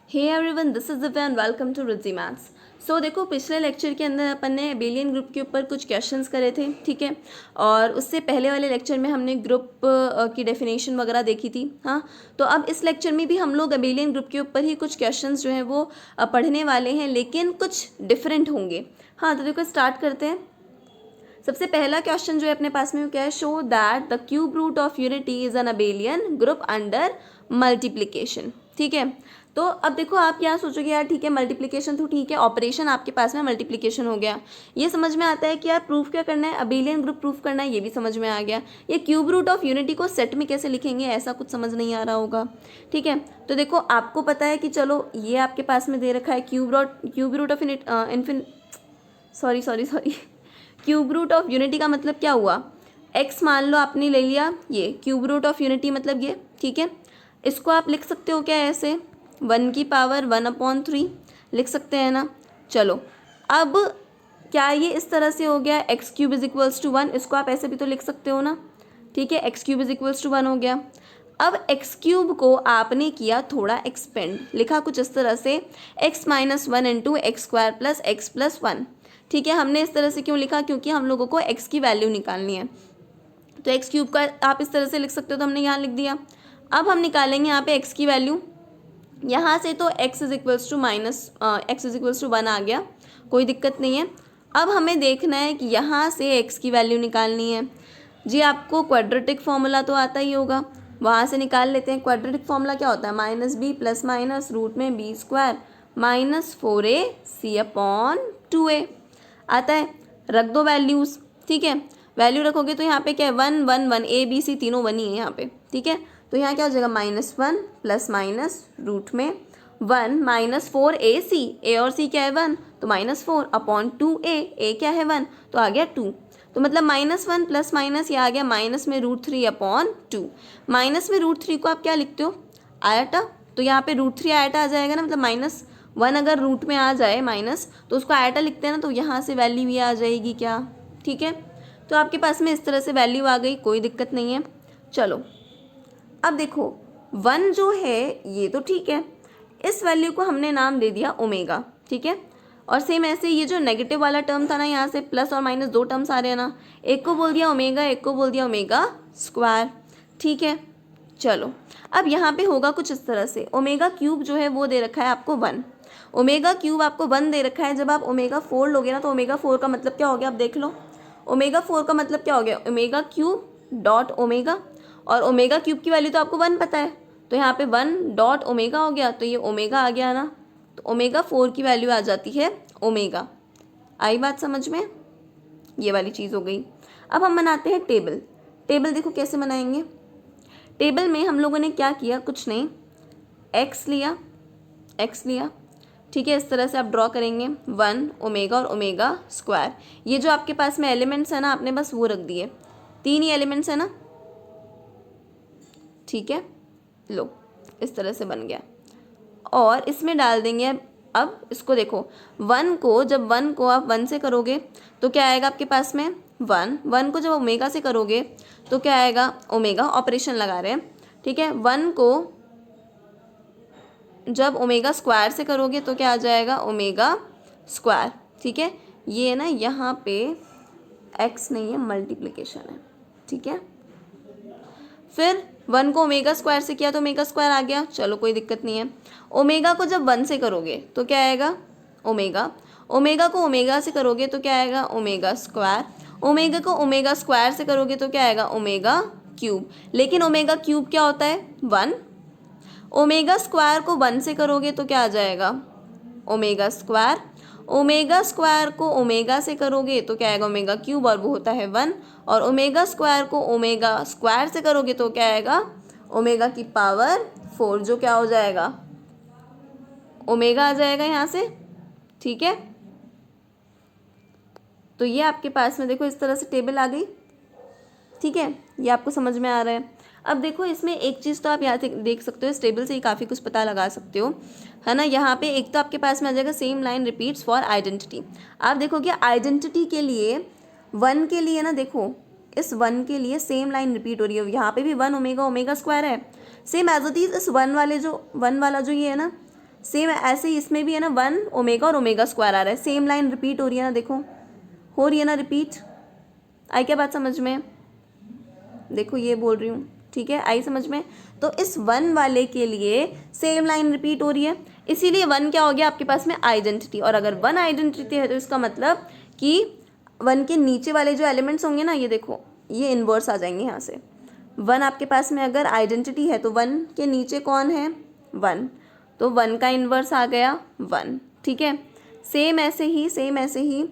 Hey everyone, this is Divya and welcome to Riddhi maths. So देखो, पिछले lecture के अंदर अपन ने एबेलियन ग्रुप के ऊपर कुछ क्वेश्चंस करे थे, ठीक है। और उससे पहले वाले लेक्चर में हमने ग्रुप की डेफिनेशन वगैरह देखी थी। हाँ, तो अब इस लेक्चर में भी हम लोग एबेलियन ग्रुप के ऊपर ही कुछ क्वेश्चंस जो हैं वो पढ़ने वाले हैं, लेकिन कुछ डिफरेंट होंगे। हाँ, तो देखो स्टार्ट करते हैं। सबसे पहला क्वेश्चन जो है अपने पास में वो क्या है, show that the cube root of unity is an abelian group under multiplication. ठीक है, तो अब देखो आप क्या सोचोगे, यार ठीक है मल्टीप्लिकेशन तो ठीक है, ऑपरेशन आपके पास में मल्टीप्लिकेशन हो गया, ये समझ में आता है कि यार प्रूफ क्या करना है, अबेलियन ग्रुप प्रूफ करना है, ये भी समझ में आ गया। ये क्यूब रूट ऑफ यूनिटी को सेट में कैसे लिखेंगे, ऐसा कुछ समझ नहीं आ रहा होगा। ठीक है, तो देखो आपको पता है कि चलो ये आपके पास में दे रखा है cube root of cube root of unity का मतलब क्या हुआ, एक्स मान लो आपने ले लिया, ये क्यूब रूट ऑफ यूनिटी मतलब ये। ठीक है, इसको आप लिख सकते हो क्या ऐसे, 1 की पावर 1/3 लिख सकते हैं ना। चलो अब क्या ये इस तरह से हो गया, x cube is equals to 1, इसको आप ऐसे भी तो लिख सकते हो ना। ठीक है, x cube is equals to 1 हो गया। अब एक्स क्यूब को आपने किया थोड़ा एक्सपेंड, लिखा कुछ इस तरह से, x minus 1 into x square plus x plus 1। ठीक है, हमने इस तरह से क्यों लिखा, क्योंकि हम लोगों को x की वैल्यू निकालनी है। तो एक्स क्यूब का आप इस तरह से लिख सकते हो, तो हमने यहाँ लिख दिया। अब हम निकालेंगे यहाँ पे x की वैल्यू, यहाँ से तो x is equals to x is equals to 1 आ गया, कोई दिक्कत नहीं है। अब हमें देखना है कि यहाँ से x की वैल्यू निकालनी है। जी आपको क्वाड्रेटिक फॉर्मूला तो आता ही होगा, वहाँ से निकाल लेते हैं। क्वाड्रेटिक फॉर्मूला क्या होता है, minus b plus minus root में बी स्क्वायर माइनस 4ac/2a आता है। रख दो वैल्यूज़, ठीक है, वैल्यू रखोगे तो यहाँ पे क्या है, 1 1 1, ए बी सी तीनों 1 ही है यहाँ पे। ठीक है, तो यहाँ क्या हो जाएगा, -1 प्लस माइनस रूट में 1 माइनस 4ac, ए और सी क्या है 1, तो -4/2a, ए क्या है 1, तो आ गया 2। तो मतलब -1 प्लस माइनस ये आ गया माइनस में √3/2। माइनस में √3 को आप क्या लिखते हो, आयटा, तो यहाँ पे √3 आयटा आ जाएगा ना, मतलब -1 अगर रूट में आ जाए माइनस तो उसको आयटा लिखते हैं ना, तो यहाँ से वैल्यू ये आ जाएगी क्या। ठीक है, तो आपके पास में इस तरह से वैल्यू आ गई, कोई दिक्कत नहीं है। चलो अब देखो 1 जो है ये तो ठीक है, इस वैल्यू को हमने नाम दे दिया ओमेगा। ठीक है, और सेम ऐसे ये जो नेगेटिव वाला टर्म था ना, यहाँ से प्लस और माइनस 2 टर्म्स आ रहे हैं ना, एक को बोल दिया ओमेगा, एक को बोल दिया ओमेगा स्क्वायर। ठीक है, चलो अब यहाँ पे होगा कुछ इस तरह से, ओमेगा क्यूब जो है वो दे रखा है आपको 1, ओमेगा क्यूब आपको 1 दे रखा है। जब आप ओमेगा 4 लोगे ना, तो ओमेगा 4 का मतलब क्या हो गया, आप देख लो, ओमेगा 4 का मतलब क्या हो गया, ओमेगा क्यूब डॉट ओमेगा, और ओमेगा क्यूब की वैल्यू तो आपको 1 पता है, तो यहाँ पे 1 डॉट ओमेगा हो गया, तो ये ओमेगा आ गया ना, तो ओमेगा 4 की वैल्यू आ जाती है ओमेगा। आई बात समझ में, ये वाली चीज़ हो गई। अब हम बनाते हैं टेबल। टेबल देखो कैसे बनाएंगे, टेबल में हम लोगों ने क्या किया, कुछ नहीं, एक्स लिया, ठीक है, इस तरह से आप ड्रॉ करेंगे 1 ओमेगा और ओमेगा स्क्वायर। ये जो आपके पास में एलिमेंट्स है ना, आपने बस वो रख दिए, 3 ही एलिमेंट्स है ना। ठीक है, लो इस तरह से बन गया, और इसमें डाल देंगे। अब इसको देखो, 1 को जब 1 को आप 1 से करोगे तो क्या आएगा आपके पास में 1 को जब ओमेगा से करोगे तो क्या आएगा, ओमेगा, ऑपरेशन लगा रहे हैं। ठीक है, 1 को जब ओमेगा स्क्वायर से करोगे तो क्या आ जाएगा, ओमेगा स्क्वायर। ठीक है, ये ना यहाँ पे x नहीं है, मल्टीप्लिकेशन है। ठीक है, फिर 1 को ओमेगा स्क्वायर से किया तो ओमेगा स्क्वायर आ गया, चलो कोई दिक्कत नहीं है। ओमेगा को जब 1 से करोगे तो क्या आएगा, ओमेगा, ओमेगा को ओमेगा से करोगे तो क्या आएगा, ओमेगा स्क्वायर, ओमेगा को ओमेगा स्क्वायर से करोगे तो क्या आएगा, ओमेगा क्यूब। लेकिन ओमेगा क्यूब क्या होता है, 1, ओमेगा स्क्वायर को 1 से करोगे तो क्या आ जाएगा, ओमेगा स्क्वायर, ओमेगा स्क्वायर को ओमेगा से करोगे तो क्या आएगा, ओमेगा क्यूब, और वो होता है 1, और ओमेगा स्क्वायर को ओमेगा स्क्वायर से करोगे तो क्या आएगा, ओमेगा की पावर 4, जो क्या हो जाएगा, ओमेगा आ जाएगा यहाँ से। ठीक है, तो ये आपके पास में देखो इस तरह से टेबल आ गई। ठीक है, ये आपको समझ में आ रहा है। अब देखो इसमें एक चीज़ तो आप यहाँ से देख सकते हो, इस टेबल से ही काफ़ी कुछ पता लगा सकते हो, है ना। यहाँ पे एक तो आपके पास में आ जाएगा same line repeats for identity. आप देखोगे आइडेंटिटी के लिए 1 के लिए ना, देखो इस 1 के लिए सेम लाइन रिपीट हो रही है, यहाँ पे भी 1 ओमेगा ओमेगा स्क्वायर है, सेम एज इट इज। इस 1 वाला जो ये है ना, सेम ऐसे ही इसमें भी है ना 1 ओमेगा और ओमेगा स्क्वायर आ रहा है, सेम लाइन रिपीट हो रही है ना, देखो हो रही है ना रिपीट। आई क्या बात समझ में? देखो ये बोल रही हूँ, ठीक है, आई समझ में। तो इस 1 वाले के लिए सेम लाइन रिपीट हो रही है, इसीलिए 1 क्या हो गया आपके पास में आइडेंटिटी। और अगर 1 आइडेंटिटी है तो इसका मतलब कि 1 के नीचे वाले जो एलिमेंट्स होंगे ना, ये देखो ये इन्वर्स आ जाएंगे यहाँ से। 1 आपके पास में अगर आइडेंटिटी है तो 1 के नीचे कौन है? 1, तो 1 का इन्वर्स आ गया 1, ठीक है। सेम ऐसे ही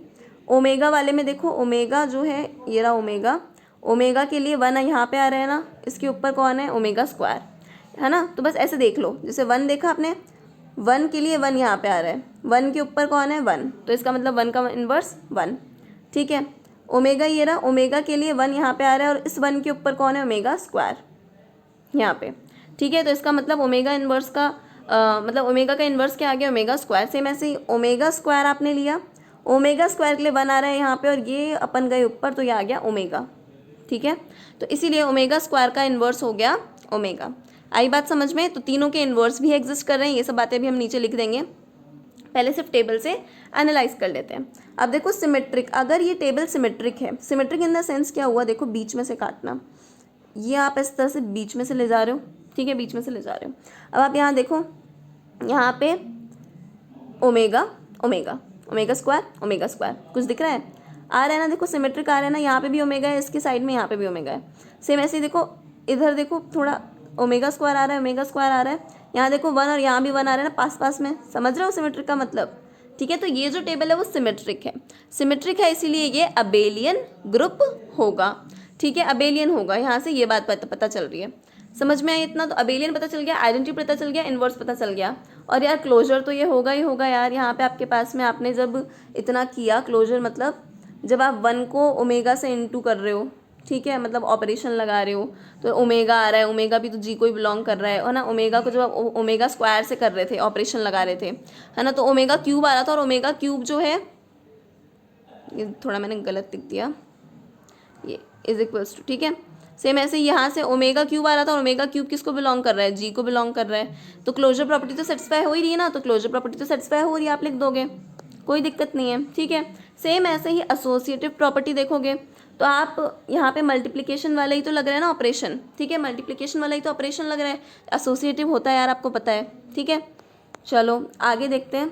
ओमेगा वाले में देखो, ओमेगा जो है ये रहा ओमेगा, ओमेगा के लिए 1 यहाँ पे आ रहा है ना, इसके ऊपर कौन है? ओमेगा स्क्वायर, है ना। तो बस ऐसे देख लो, जैसे 1 देखा आपने, 1 के लिए 1 यहाँ पे आ रहा है, 1 के ऊपर कौन है? 1, तो इसका मतलब 1 का इन्वर्स 1, ठीक है। ओमेगा ये रहा, ओमेगा के लिए 1 यहाँ पे आ रहा है और इस 1 के ऊपर कौन है? ओमेगा स्क्वायर यहाँ पे, ठीक है। तो इसका मतलब ओमेगा इन्वर्स का मतलब ओमेगा का इन्वर्स क्या आ गया? Omega square. सेम ऐसे ही ओमेगा स्क्वायर आपने लिया, ओमेगा स्क्वायर के लिए 1 आ रहा है यहाँ पे और ये अपन गए ऊपर तो ये आ गया ओमेगा, ठीक है। तो इसीलिए ओमेगा स्क्वायर का इन्वर्स हो गया ओमेगा। आई बात समझ में? तो तीनों के इन्वर्स भी एग्जिस्ट कर रहे हैं, ये सब बातें भी हम नीचे लिख देंगे, पहले सिर्फ टेबल से एनालाइज कर लेते हैं। अब देखो सिमेट्रिक, अगर ये टेबल सिमेट्रिक है, सिमेट्रिक इन द सेंस क्या हुआ? देखो बीच में से काटना, ये आप इस तरह से बीच में से ले जा रहे हो, ठीक है, बीच में से ले जा रहे हो। अब आप यहाँ देखो, यहाँ पे ओमेगा ओमेगा ओमेगा स्क्वायर कुछ दिख रहा है? आ रहा है ना, देखो सिमेट्रिक आ रहा है ना, यहाँ पे भी ओमेगा है, इसके साइड में यहाँ पे भी ओमेगा है। सेम ऐसे ही देखो इधर देखो, थोड़ा ओमेगा स्क्वायर आ रहा है, ओमेगा स्क्वायर आ रहा है, यहाँ देखो 1 और यहाँ भी 1 आ रहा है ना पास पास में, समझ रहे हो सिमेट्रिक का मतलब, ठीक है। तो ये जो टेबल है वो सिमेट्रिक है, सिमेट्रिक है इसीलिए ये अबेलियन ग्रुप होगा, ठीक है, अबेलियन होगा। यहाँ से ये बात पता चल रही है, समझ में आई इतना? तो अबेलियन पता चल गया, आइडेंटिटी पता चल गया, इन्वर्स पता चल गया, और यार क्लोजर तो ये होगा ही होगा यार। यहाँ पे आपके पास में आपने जब इतना किया क्लोजर, मतलब जब आप 1 को ओमेगा से इंटू कर रहे हो, ठीक है, मतलब ऑपरेशन लगा रहे हो, तो ओमेगा आ रहा है, ओमेगा भी तो जी को ही बिलोंग कर रहा है ना। ओमेगा को जब आप ओमेगा स्क्वायर से कर रहे थे, ऑपरेशन लगा रहे थे, है ना, तो ओमेगा क्यूब आ रहा था, और ओमेगा क्यूब जो है, ये थोड़ा मैंने गलत लिख दिया, ये इज इक्वल्स टू, ठीक है। सेम ऐसे यहाँ से ओमेगा क्यूब आ रहा था, और ओमेगा क्यूब किसको बिलोंग कर रहा है? जी को बिलोंग कर रहा है। तो क्लोजर प्रॉपर्टी तो सेटिस्फाई हो ही रही है ना, तो क्लोजर प्रॉपर्टी तो सेटिस्फाई हो रही है, आप लिख दोगे, कोई दिक्कत नहीं है, ठीक है। सेम ऐसे ही एसोसिएटिव प्रॉपर्टी देखोगे तो आप यहाँ पे मल्टीप्लिकेशन वाला ही तो लग रहा है ना ऑपरेशन, ठीक है, मल्टीप्लिकेशन वाला ही तो ऑपरेशन लग रहा है, एसोसिएटिव होता है यार, आपको पता है, ठीक है। चलो आगे देखते हैं।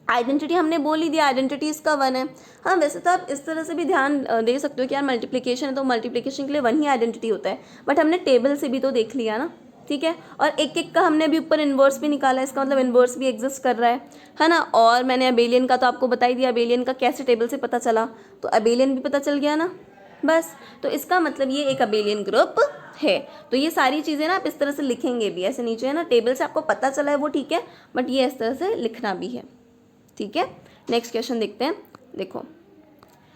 आइडेंटिटी हमने बोल ही दिया, आइडेंटिटी इसका 1 है। हाँ वैसे तो आप इस तरह से भी ध्यान दे सकते हो कि यार मल्टीप्लिकेशन है तो मल्टीप्लिकेशन के लिए 1 ही आइडेंटिटी होता है, बट हमने टेबल से भी तो देख लिया ना, ठीक है। और एक एक का हमने भी ऊपर इन्वर्स भी निकाला, इसका मतलब इन्वर्स भी एग्जिस्ट कर रहा है ना। और मैंने अबेलियन का तो आपको बता ही दिया, अबेलियन का कैसे टेबल से पता चला, तो अबेलियन भी पता चल गया ना, बस। तो इसका मतलब ये एक अबेलियन ग्रुप है। तो ये सारी चीज़ें ना आप इस तरह से लिखेंगे भी, ऐसे नीचे है ना टेबल से आपको पता चला है वो ठीक है, बट ये इस तरह से लिखना भी है, ठीक है। नेक्स्ट क्वेश्चन देखते हैं। देखो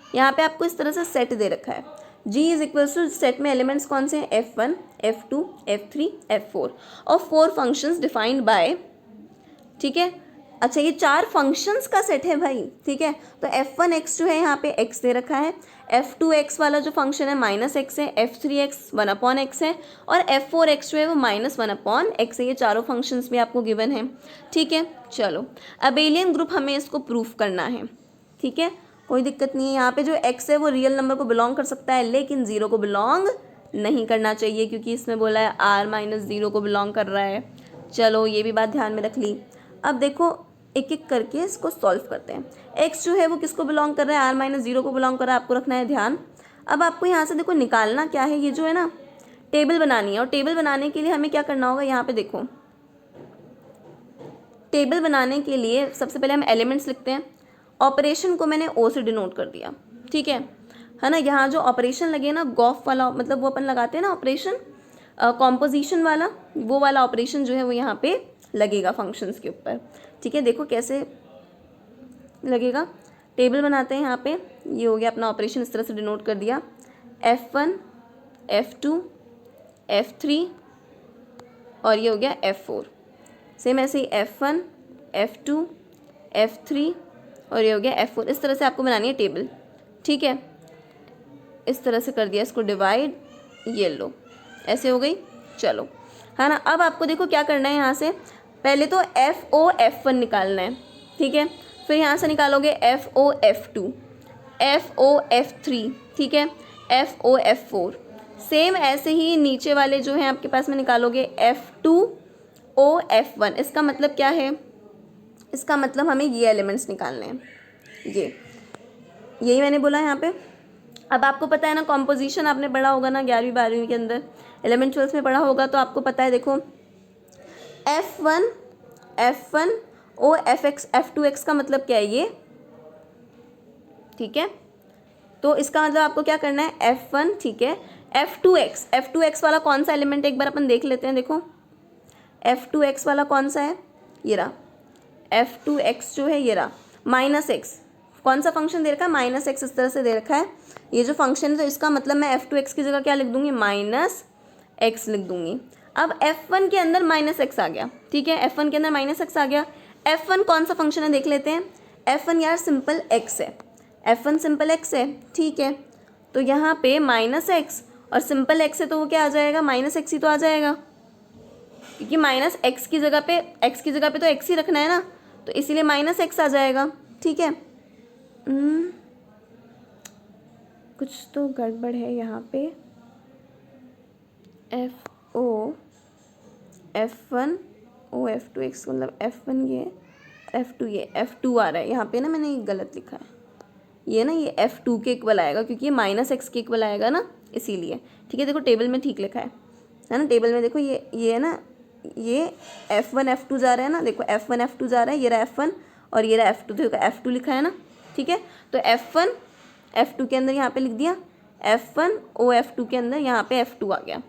यहाँ पे आपको इस तरह से सेट दे रखा है, G is equal to, set में एलिमेंट्स कौन से हैं? F1, F2, F3, F4 और 4 फंक्शंस डिफाइंड बाय, ठीक है। अच्छा ये 4 फंक्शंस का सेट है भाई, ठीक है। तो F1 X2 है, यहाँ पे X दे रखा है, F2 X वाला जो फंक्शन है -X है, F3 X 1/X है, और F4 X2 है वो -1/X है। ये चारों फंक्शंस भी आपको गिवन है, ठीक है। चलो अबेलियन ग्रुप हमें इसको प्रूफ करना है, ठीक है, कोई दिक्कत नहीं है। यहाँ पे जो X है वो रियल नंबर को बिलोंग कर सकता है, लेकिन 0 को बिलोंग नहीं करना चाहिए, क्योंकि इसमें बोला है R-0 को बिलोंग कर रहा है। चलो ये भी बात ध्यान में रख ली। अब देखो एक एक करके इसको सॉल्व करते हैं। X जो है वो किसको बिलोंग कर रहा है? R-0 को बिलोंग कर रहा है, आपको रखना है ध्यान। अब आपको यहाँ से देखो निकालना क्या है, ये जो है ना टेबल बनानी है, और टेबल बनाने के लिए हमें क्या करना होगा, यहाँ पे देखो टेबल बनाने के लिए सबसे पहले हम एलिमेंट्स लिखते हैं। ऑपरेशन को मैंने O से डिनोट कर दिया, ठीक है ना। यहाँ जो ऑपरेशन लगे ना गॉफ वाला, मतलब वो अपन लगाते हैं ना ऑपरेशन कॉम्पोजिशन वाला, वो वाला ऑपरेशन जो है वो यहाँ पे लगेगा फंक्शंस के ऊपर, ठीक है। देखो कैसे लगेगा, टेबल बनाते हैं यहाँ पे, ये हो गया अपना ऑपरेशन, इस तरह से डिनोट कर दिया, F1, F2, F3 और ये हो गया F4। सेम ऐसे ही F1, F2, F3 और ये हो गया F4। इस तरह से आपको बनानी है टेबल, ठीक है। इस तरह से कर दिया इसको डिवाइड, ये लो ऐसे हो गई। चलो है ना। अब आपको देखो क्या करना है, यहाँ से पहले तो FOF1 निकालना है, ठीक है। फिर यहाँ से निकालोगे FOF2, FOF3, ठीक है, FOF4। सेम ऐसे ही नीचे वाले जो हैं आपके पास में निकालोगे F2OF1। इसका मतलब क्या है, इसका मतलब हमें ये एलिमेंट्स निकालने हैं, यही मैंने बोला यहाँ पे। अब आपको पता है ना कॉम्पोजिशन आपने पढ़ा होगा ना 11वीं 12वीं के अंदर, 11th 12th में पढ़ा होगा, तो आपको पता है देखो F1O F2X का मतलब क्या है ये, ठीक है। तो इसका मतलब आपको क्या करना है F1, ठीक है, F2X वाला कौन सा एलिमेंट एक बार अपन देख लेते हैं। देखो F2X वाला कौन सा है, ये रहा F2X जो है ये रहा -x। कौन सा फंक्शन दे रखा है, -x इस तरह से दे रखा है ये जो फंक्शन है। तो इसका मतलब मैं F2X की जगह क्या लिख दूंगी, -x लिख दूंगी। अब F1 के अंदर -x आ गया, ठीक है, F1 के अंदर -x आ गया। F1 कौन सा फंक्शन है देख लेते हैं। F1 यार सिंपल x है, F1 सिंपल x है, ठीक है। तो यहाँ पे -x और सिंपल x है तो वो क्या आ जाएगा, -x ही तो आ जाएगा, क्योंकि -x की जगह पे तो x ही रखना है ना, तो इसीलिए -x आ जाएगा, ठीक है। कुछ तो गड़बड़ है यहाँ पे। F1OF2X मतलब F1 ये F2 ये F2 आ रहा है यहाँ पे ना, मैंने ये गलत लिखा है, ये ना ये F2 के इक्वल आएगा क्योंकि ये -x के इक्वल आएगा ना, इसीलिए, ठीक है। देखो टेबल में ठीक लिखा है ना, टेबल में देखो ये है ना, ये F1 F2 जा रहा है ना, देखो F1 F2 जा रहा है, ये रहा F1 और ये रहा F2, देखो F2 लिखा है ना, ठीक है। तो F1 F2 के अंदर यहाँ पे लिख दिया, F1OF2 के अंदर यहाँ पे F2 आ गया,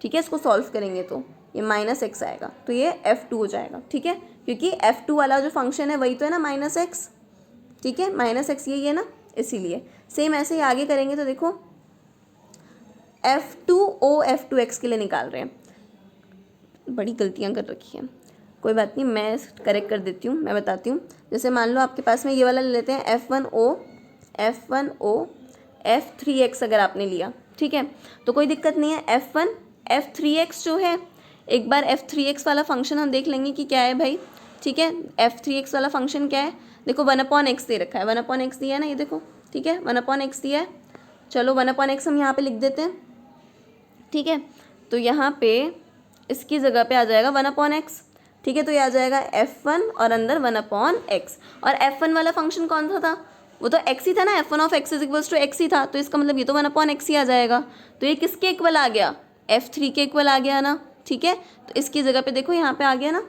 ठीक है। इसको सॉल्व करेंगे तो ये -x आएगा, तो ये F2 हो जाएगा, ठीक है, क्योंकि F2 वाला जो फंक्शन है वही तो है ना -x, ठीक है, -x यही है ना, इसीलिए। सेम ऐसे ही आगे करेंगे तो देखो F2OF2X के लिए निकाल रहे हैं, बड़ी गलतियाँ कर रखी हैं, कोई बात नहीं, मैं करेक्ट कर देती हूँ, मैं बताती हूँ। जैसे मान लो आपके पास में ये वाला ले लेते हैं F1O F3X अगर आपने लिया, ठीक है, तो कोई दिक्कत नहीं है। F1 F3X जो है, एक बार F3X वाला फंक्शन हम देख लेंगे कि क्या है भाई, ठीक है। F3X वाला फंक्शन क्या है, देखो 1/x दे रखा है, 1/x दिया है ना, ये देखो, ठीक है, 1/x दिया है। चलो 1/x हम यहाँ पे लिख देते हैं, ठीक है। तो यहाँ पे इसकी जगह पे आ जाएगा 1/x, ठीक है। तो ये आ जाएगा F1 और अंदर 1/x। और F1 वाला फंक्शन कौन सा था, वो तो x ही था ना, F1(x) = x ही था, तो इसका मतलब ये तो 1/x ही आ जाएगा। तो ये किसके इक्वल आ गया, F3 के इक्वल आ गया ना, ठीक है। तो इसकी जगह पे देखो यहाँ पे आ गया ना,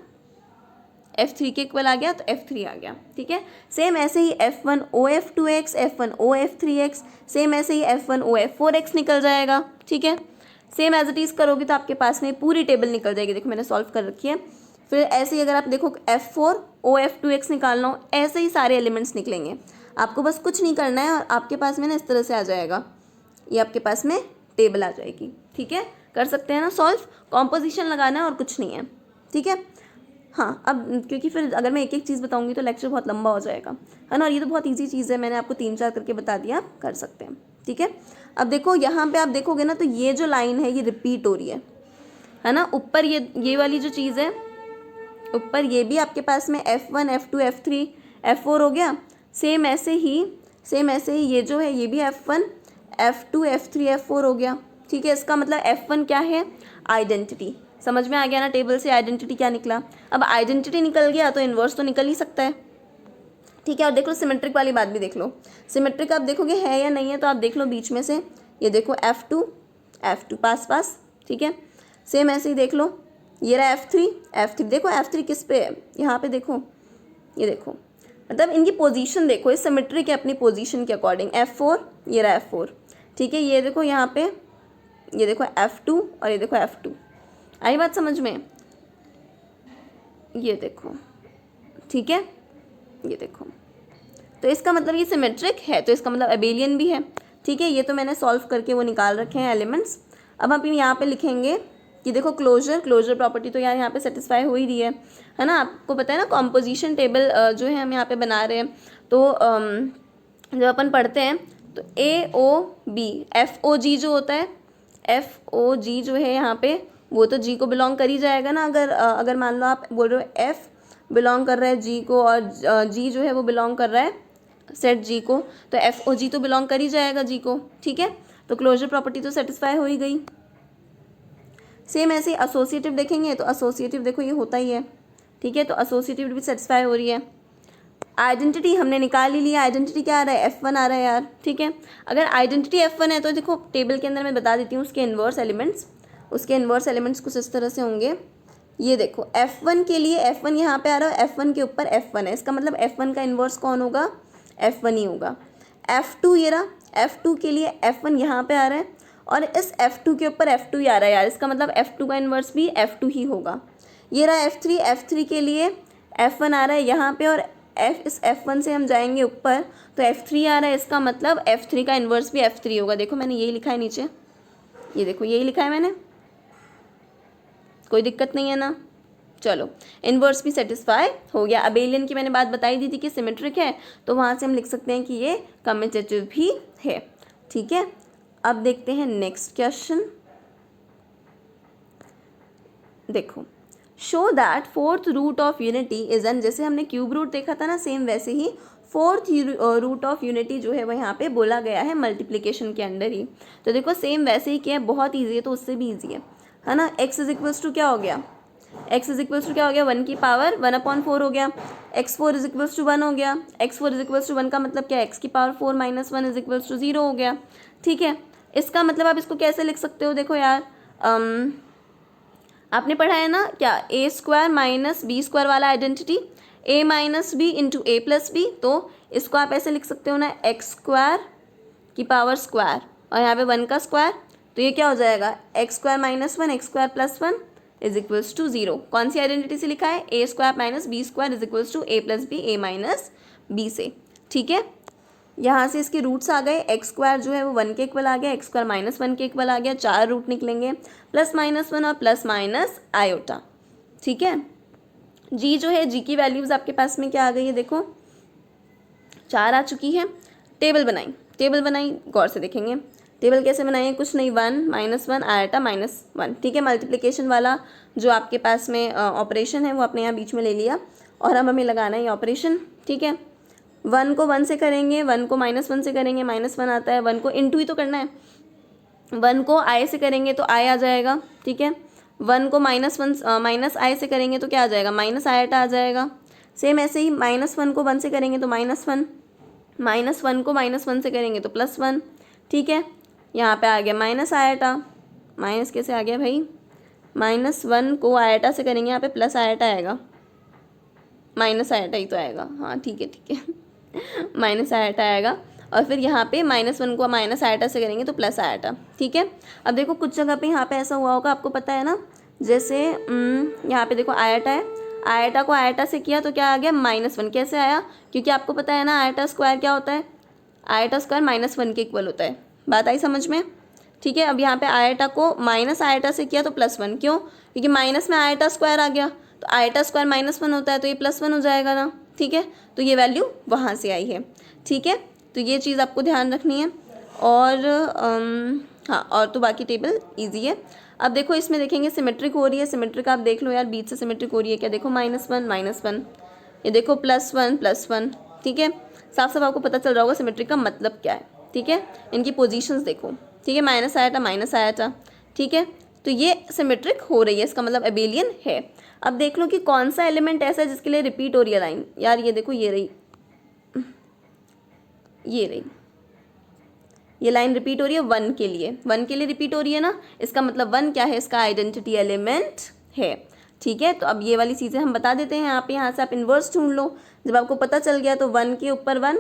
F3 के इक्वल आ गया, तो F3 आ गया, ठीक है। सेम ऐसे ही F1OF2X F1OF3X, सेम ऐसे ही F1OF4X निकल जाएगा, ठीक है। सेम एज इट इज़ करोगे तो आपके पास में पूरी टेबल निकल जाएगी, देखो मैंने सॉल्व कर रखी है। फिर ऐसे ही अगर आप देखो F4OF2X निकालना हो, ऐसे ही सारे एलिमेंट्स निकलेंगे, आपको बस कुछ नहीं करना है और आपके पास में ना इस तरह से आ जाएगा, ये आपके पास में टेबल आ जाएगी, ठीक है। कर सकते हैं ना सॉल्व, कॉम्पोजिशन लगाना है और कुछ नहीं है, ठीक है। हाँ, अब क्योंकि फिर अगर मैं एक एक चीज़ बताऊंगी तो लेक्चर बहुत लंबा हो जाएगा, है ना, और ये तो बहुत ईजी चीज़ है, मैंने आपको 3-4 करके बता दिया, आप कर सकते हैं, ठीक है। अब देखो यहाँ पे आप देखोगे ना, तो ये जो लाइन है ये रिपीट हो रही है ना, ऊपर ये वाली जो चीज़ है ऊपर, ये भी आपके पास में F1 F2 F3 F4 हो गया। सेम ऐसे ही ये जो है ये भी F1 F2 F3 F4 हो गया, ठीक है। इसका मतलब F1 क्या है, आइडेंटिटी, समझ में आ गया ना, टेबल से आइडेंटिटी क्या निकला। अब आइडेंटिटी निकल गया तो इन्वर्स तो निकल ही सकता है, ठीक है। और देख लो सिमेट्रिक वाली बात भी देख लो, सिमेट्रिक आप देखोगे है या नहीं है, तो आप देख लो बीच में से, ये देखो F2 पास, ठीक है। सेम ऐसे ही देख लो, ये रहा F3 देखो F3 किस पे है, यहाँ पे देखो, ये देखो, मतलब इनकी पोजीशन देखो, इस सिमेट्रिक है अपनी पोजीशन के अकॉर्डिंग। F4 ये रहा F4, ठीक है। ये देखो यहाँ पे, ये देखो F2 और ये देखो F2, आई बात समझ में, ये देखो, ठीक है, ये देखो। तो इसका मतलब ये सिमेट्रिक है, तो इसका मतलब अबेलियन भी है, ठीक है। ये तो मैंने सॉल्व करके वो निकाल रखे हैं एलिमेंट्स। अब हम यहाँ पे लिखेंगे कि देखो क्लोजर प्रॉपर्टी तो यार यहाँ पे सेटिस्फाई हो ही रही है ना। आपको पता है ना कॉम्पोजिशन टेबल जो है हम यहाँ पे बना रहे हैं, तो जब अपन पढ़ते हैं तो AOB FOG जो होता है, FOG जो है यहाँ पे वो तो जी को बिलोंग कर ही जाएगा ना। अगर मान लो आप बोल रहे हो एफ बिलोंग कर रहा है जी को और जी जो है वो बिलोंग कर रहा है सेट जी को, तो एफ ओ जी तो बिलोंग कर ही जाएगा जी को, ठीक है। तो क्लोजर प्रॉपर्टी तो सेटिस्फाई हो ही गई। सेम ऐसे एसोसिएटिव देखेंगे तो एसोसिएटिव देखो ये होता ही है, ठीक है। तो एसोसिएटिव भी सेटिस्फाई हो रही है। आइडेंटिटी हमने निकाल ही लिया, आइडेंटिटी क्या आ रहा है, F1 आ रहा है यार, ठीक है। अगर आइडेंटिटी F1 है तो देखो टेबल के अंदर मैं बता देती हूँ उसके इन्वर्स एलिमेंट्स कुछ इस तरह से होंगे। ये देखो F1 के लिए F1 यहाँ पे आ रहा है, F1 के ऊपर F1 है, इसका मतलब F1 का इन्वर्स कौन होगा, F1 ही होगा। F2 ये रहा, F2 के लिए F1 यहाँ पे आ रहा है और इस F2 के ऊपर F2 ही आ रहा है यार, इसका मतलब F2 का इन्वर्स भी F2 ही होगा। ये रहा F3 के लिए F1 आ रहा है यहाँ पे और इस F1 से हम जाएंगे ऊपर तो F3 आ रहा है, इसका मतलब F3 का इन्वर्स भी F3 होगा। देखो मैंने यही लिखा है नीचे, ये देखो यही लिखा है मैंने, कोई दिक्कत नहीं है ना। चलो इन्वर्स भी सेटिस्फाई हो गया। अबेलियन की मैंने बात बताई दी थी कि सिमेट्रिक है, तो वहाँ से हम लिख सकते हैं कि ये कम्यूटेटिव भी है, ठीक है। अब देखते हैं नेक्स्ट क्वेश्चन। देखो show that fourth root of unity is an, जैसे हमने क्यूब रूट देखा था ना, सेम वैसे ही फोर्थ रूट ऑफ यूनिटी जो है वो यहाँ पे बोला गया है मल्टीप्लिकेशन के अंदर ही। तो देखो सेम वैसे ही क्या है, बहुत ईजी है, तो उससे भी ईजी है ना। x इज इक्वल्स टू क्या हो गया, x इज इक्वल्स टू क्या हो गया, 1 की पावर 1/4 हो गया। x4 इज इक्वल्स टू 1 हो गया, x4 इज इक्वल्स टू 1 का मतलब क्या है, x की power 4 minus 1 is equals to 0 हो गया, ठीक है। इसका मतलब आप इसको कैसे लिख सकते हो, देखो यार आपने पढ़ा है ना क्या, a square minus B square वाला identity, a minus b into a plus b, तो इसको आप ऐसे लिख सकते हो ना, एक्स स्क्वायर की पावर स्क्वायर और यहाँ पे 1 का स्क्वायर, तो ये क्या हो जाएगा, X square minus 1 X square plus 1 is equals to 0। कौन सी आइडेंटिटी से लिखा है, A square minus B square is equals to A plus B, A minus B से, ठीक है। यहाँ से इसके रूट्स आ गए, एक्स स्क्वायर जो है वो 1 के इक्वल आ गया, एक्स स्क्वायर माइनस 1 के इक्वल आ गया, 4 रूट निकलेंगे, प्लस माइनस 1 और प्लस माइनस आयोटा, ठीक है। जी जो है, जी की वैल्यूज़ आपके पास में क्या आ गई है, देखो 4 आ चुकी है। टेबल बनाई गौर से देखेंगे, टेबल कैसे बनाई, कुछ नहीं, 1 -1 आयोटा -1, ठीक है। मल्टीप्लिकेशन वाला जो आपके पास में ऑपरेशन है वो आपने यहाँ बीच में ले लिया और अब हमें लगाना है ये ऑपरेशन, ठीक है। 1 को 1 से करेंगे, 1 को -1 से करेंगे, -1 आता है, 1 को इंटू ही तो करना है, 1 को i से करेंगे तो i आ जाएगा, ठीक है। 1 को माइनस i से करेंगे तो क्या आ जाएगा, माइनस आयोटा आ जाएगा। सेम ऐसे ही -1 को 1 से करेंगे तो -1, -1 को -1 से करेंगे तो +1, ठीक है। यहाँ पे आ गया माइनस आयोटा, माइनस कैसे आ गया भाई, -1 को आयोटा से करेंगे, यहाँ पे प्लस आयोटा आएगा, माइनस आयोटा ही तो आएगा, हाँ ठीक है माइनस आयोटा आएगा और फिर यहाँ पे -1 को माइनस आयोटा से करेंगे तो प्लस आयोटा, ठीक है। अब देखो कुछ जगह पे यहाँ पे ऐसा हुआ होगा, आपको पता है ना, जैसे यहाँ पे देखो आयोटा है, आयोटा को आयोटा से किया तो क्या आ गया, -1, कैसे आया, क्योंकि आपको पता है ना आयोटा स्क्वायर क्या होता है, आयोटा स्क्वायर -1 के इक्वल होता है, बात आई समझ में, ठीक है। अब यहाँ पे आयोटा को माइनस आयोटा से किया तो +1, क्यों, क्योंकि माइनस में आयोटा स्क्वायर आ गया, तो आयोटा स्क्वायर -1 होता है तो ये +1 हो जाएगा ना, ठीक है। तो ये वैल्यू वहाँ से आई है, ठीक है। तो ये चीज़ आपको ध्यान रखनी है और हाँ, और तो बाकी टेबल इजी है। अब देखो इसमें देखेंगे सिमेट्रिक हो रही है, सिमेट्रिक आप देख लो यार, बीच से सिमेट्रिक हो रही है क्या, देखो -1, ये देखो +1, ठीक है। साफ साफ आपको पता चल रहा होगा सिमेट्रिक का मतलब क्या है, ठीक है। इनकी पोजीशंस देखो, ठीक है, माइनस आयोटा, ठीक है। तो ये सिमेट्रिक हो रही है, इसका मतलब एबेलियन है। अब देख लो कि कौन सा एलिमेंट ऐसा है जिसके लिए रिपीट हो रही है लाइन, यार ये देखो ये रही, ये लाइन रिपीट हो रही है 1 के लिए, 1 के लिए रिपीट हो रही है ना, इसका मतलब 1 क्या है, इसका आइडेंटिटी एलिमेंट है, ठीक है। तो अब ये वाली चीज़ें हम बता देते हैं यहाँ से आप इन्वर्स ढूंढ लो। जब आपको पता चल गया तो 1 के ऊपर 1,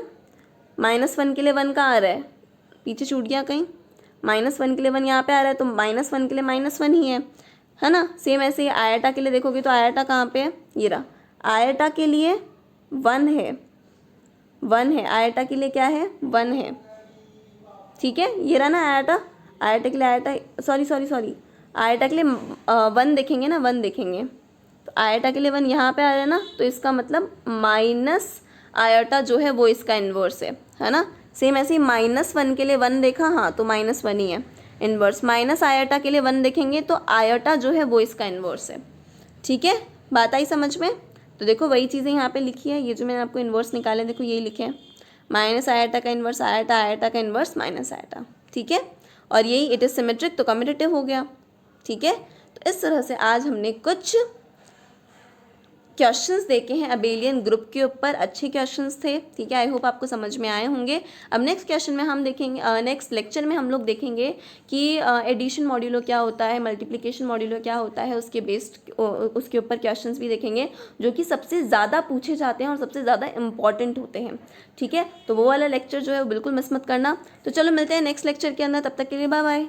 -1 के लिए 1 कहाँ आ रहा है, पीछे छूट गया कहीं, -1 के लिए 1 यहाँ पे आ रहा है, तो -1 के लिए -1 ही है ना। सेम ऐसे ही आयोटा के लिए देखोगे तो आयोटा कहाँ पे है, ये रहा, आयोटा के लिए 1 है, आयोटा के लिए क्या है, 1 है, ठीक है। ये रहा ना आयोटा के लिए सॉरी आयोटा के लिए 1 देखेंगे ना, 1 देखेंगे तो आयोटा के लिए 1 यहाँ पे आ रहा है ना, तो इसका मतलब माइनस आयोटा जो है वो इसका इन्वर्स है ना। सेम ऐसे ही -1 के लिए 1 देखा, हाँ तो -1 ही है, इन्वर्स, माइनस आयोटा के लिए 1 देखेंगे तो आयोटा जो है वो इसका इन्वर्स है। ठीक है, बात आई समझ में। तो देखो वही चीज़ें यहाँ पे लिखी है, ये जो मैंने आपको इन्वर्स निकाले देखो यही लिखे हैं, माइनस आयोटा का इन्वर्स आयोटा, आयोटा का इन्वर्स माइनस आयोटा। ठीक है, और यही इट इज सिमेट्रिक तो कम्यूटेटिव हो गया। ठीक है, तो इस तरह से आज हमने कुछ क्वेश्चंस देखे हैं अबेलियन ग्रुप के ऊपर, अच्छे क्वेश्चंस थे। ठीक है, आई होप आपको समझ में आए होंगे। अब नेक्स्ट क्वेश्चन में हम देखेंगे, नेक्स्ट लेक्चर में हम लोग देखेंगे कि एडिशन मॉड्यूलो क्या होता है, मल्टीप्लिकेशन मॉड्यूलो क्या होता है, उसके बेस्ड उसके ऊपर क्वेश्चंस भी देखेंगे जो कि सबसे ज़्यादा पूछे जाते हैं और सबसे ज़्यादा इंपॉर्टेंट होते हैं। ठीक है, तो वो वाला लेक्चर जो है वो बिल्कुल मिस मत करना। तो चलो मिलते हैं नेक्स्ट लेक्चर के अंदर, तब तक के लिए बाय बाय।